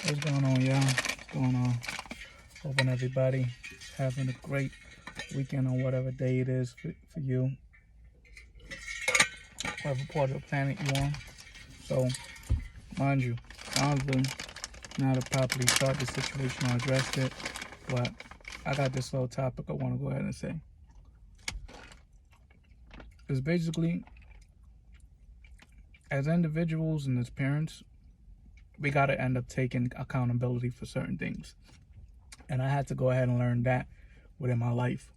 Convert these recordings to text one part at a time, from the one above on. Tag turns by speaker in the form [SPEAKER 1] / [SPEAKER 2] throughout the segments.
[SPEAKER 1] What's going on, y'all? What's going on? Hoping everybody is having a great weekend on whatever day it is for you, whatever part of the planet you're on. So, mind you, honestly, now to properly start the situation or address it, but I got this little topic I want to go ahead and say. It's basically, as individuals and as parents, we got to end up taking accountability for certain things. And I had to go ahead and learn that within my life.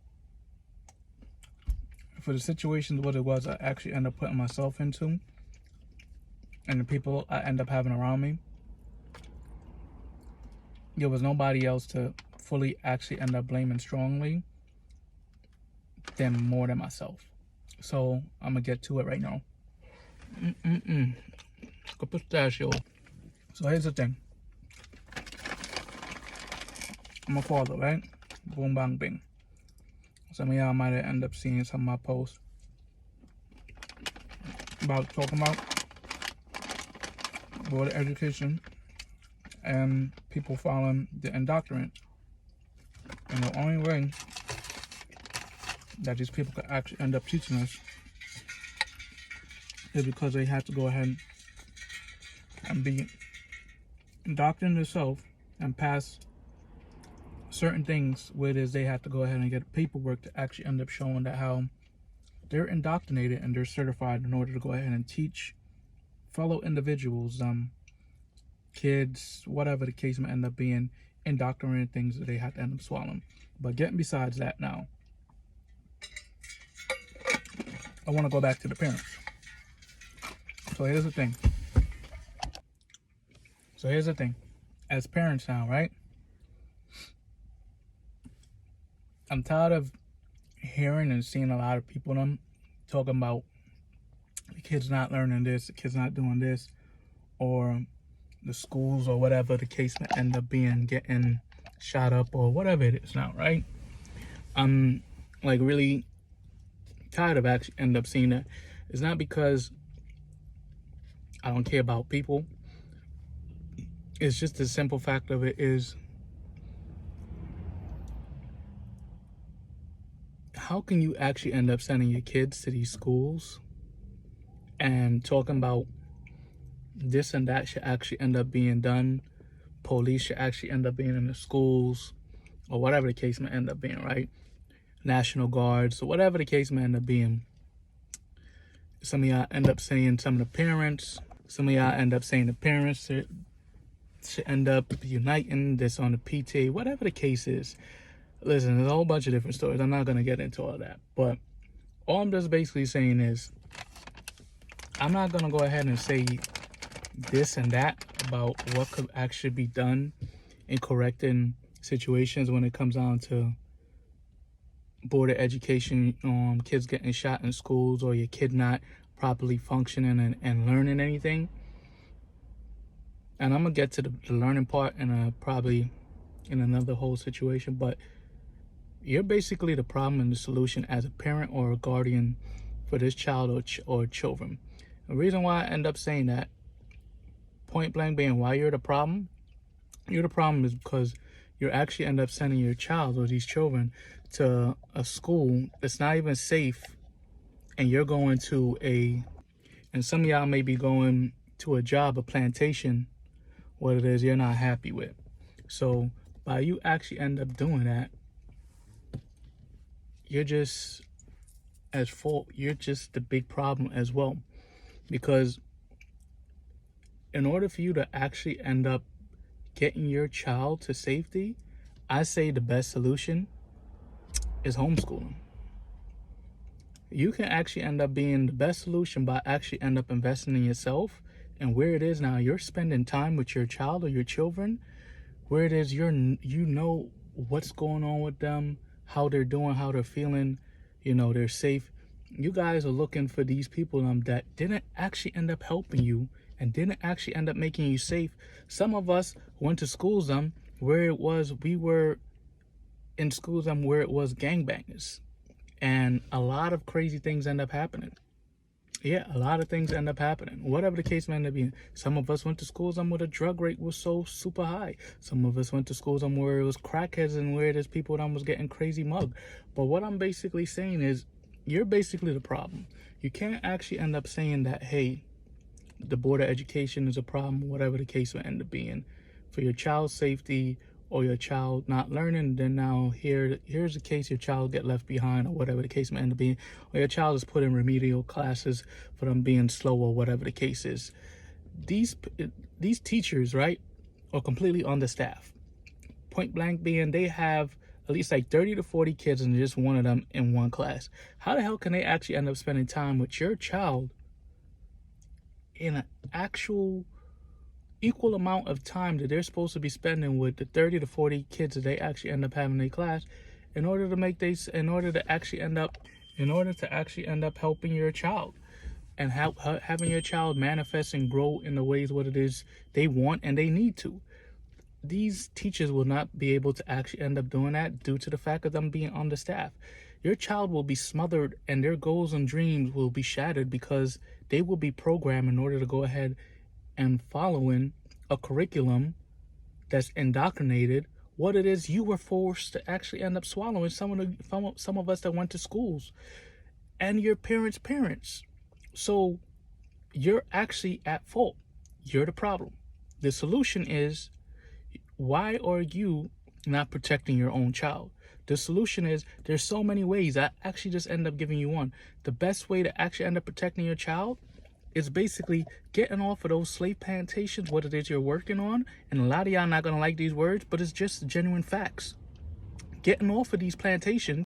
[SPEAKER 1] For the situations what it was I actually end up putting myself into and the people I end up having around me, there was nobody else to fully actually end up blaming strongly than more than myself. So I'm gonna get to it right now. Good pistachio. So here's the thing. I'm a father, right? Boom, bang, bing. Some of y'all might end up seeing some of my posts about talking about board education and people following the indoctrination. And the only way that these people could actually end up teaching us is because they have to go ahead and be indoctrinated themselves and pass certain things where it is they have to go ahead and get paperwork to actually end up showing that how they're indoctrinated and they're certified in order to go ahead and teach fellow individuals, kids, whatever the case may end up being, indoctrinated things that they have to end up swallowing. But getting besides that now, I want to go back to the parents. So here's the thing. As parents now, right? I'm tired of hearing and seeing a lot of people them talking about the kids not learning this, the kids not doing this, or the schools or whatever the case may end up being getting shot up or whatever it is now, right? I'm like really tired of actually end up seeing that. It's not because I don't care about people. It's just the simple fact of it is, how can you actually end up sending your kids to these schools and talking about this and that should actually end up being done? Police should actually end up being in the schools or whatever the case may end up being, right? National Guards or whatever the case may end up being. Some of y'all end up saying some of the parents. Some of y'all end up saying the parents should end up uniting this on the PTA, whatever the case is. Listen, there's a whole bunch of different stories. I'm not going to get into all that. But all I'm just basically saying is, I'm not going to go ahead and say this and that about what could actually be done in correcting situations when it comes down to board of education, kids getting shot in schools or your kid not properly functioning and learning anything. And I'm going to get to the learning part in probably in another whole situation. But you're basically the problem and the solution as a parent or a guardian for this child or children. The reason why I end up saying that, point blank being why you're the problem is because you actually end up sending your child or these children to a school that's not even safe, and you're going to and some of y'all may be going to a job, a plantation, what it is you're not happy with. So by you actually end up doing that, you're just as fault. You're just the big problem as well. Because in order for you to actually end up getting your child to safety, I say the best solution is homeschooling. You can actually end up being the best solution by actually end up investing in yourself. And where it is now, you're spending time with your child or your children, where it is you know what's going on with them, how they're doing, how they're feeling, they're safe. You guys are looking for these people that didn't actually end up helping you and didn't actually end up making you safe. Some of us went to schools where it was, we were in schools where it was gangbangers. And a lot of crazy things end up happening. Yeah, a lot of things end up happening. Whatever the case may end up being. Some of us went to schools where the drug rate was so super high. Some of us went to schools where it was crackheads and where there's people that was getting crazy mugged. But what I'm basically saying is, you're basically the problem. You can't actually end up saying that, hey, the Board of Education is a problem, whatever the case may end up being, for your child's safety or your child not learning. Then now here's the case, your child get left behind or whatever the case may end up being, or your child is put in remedial classes for them being slow or whatever the case is. These teachers, right, are completely understaffed. Point blank being, they have at least like 30 to 40 kids and just one of them in one class. How the hell can they actually end up spending time with your child in an actual equal amount of time that they're supposed to be spending with the 30 to 40 kids that they actually end up having in their class, in order to actually end up helping your child and having your child manifest and grow in the ways what it is they want and they need to. These teachers will not be able to actually end up doing that due to the fact of them being understaffed. Your child will be smothered and their goals and dreams will be shattered because they will be programmed in order to go ahead and following a curriculum that's indoctrinated what it is you were forced to actually end up swallowing. Some of us that went to schools and your parents. So you're actually at fault. You're the problem. The solution is, why are you not protecting your own child? The solution is, there's so many ways. I actually just end up giving you one. The best way to actually end up protecting your child is basically getting off of those slave plantations, what it is you're working on. And a lot of y'all not going to like these words, but it's just genuine facts. Getting off of these plantations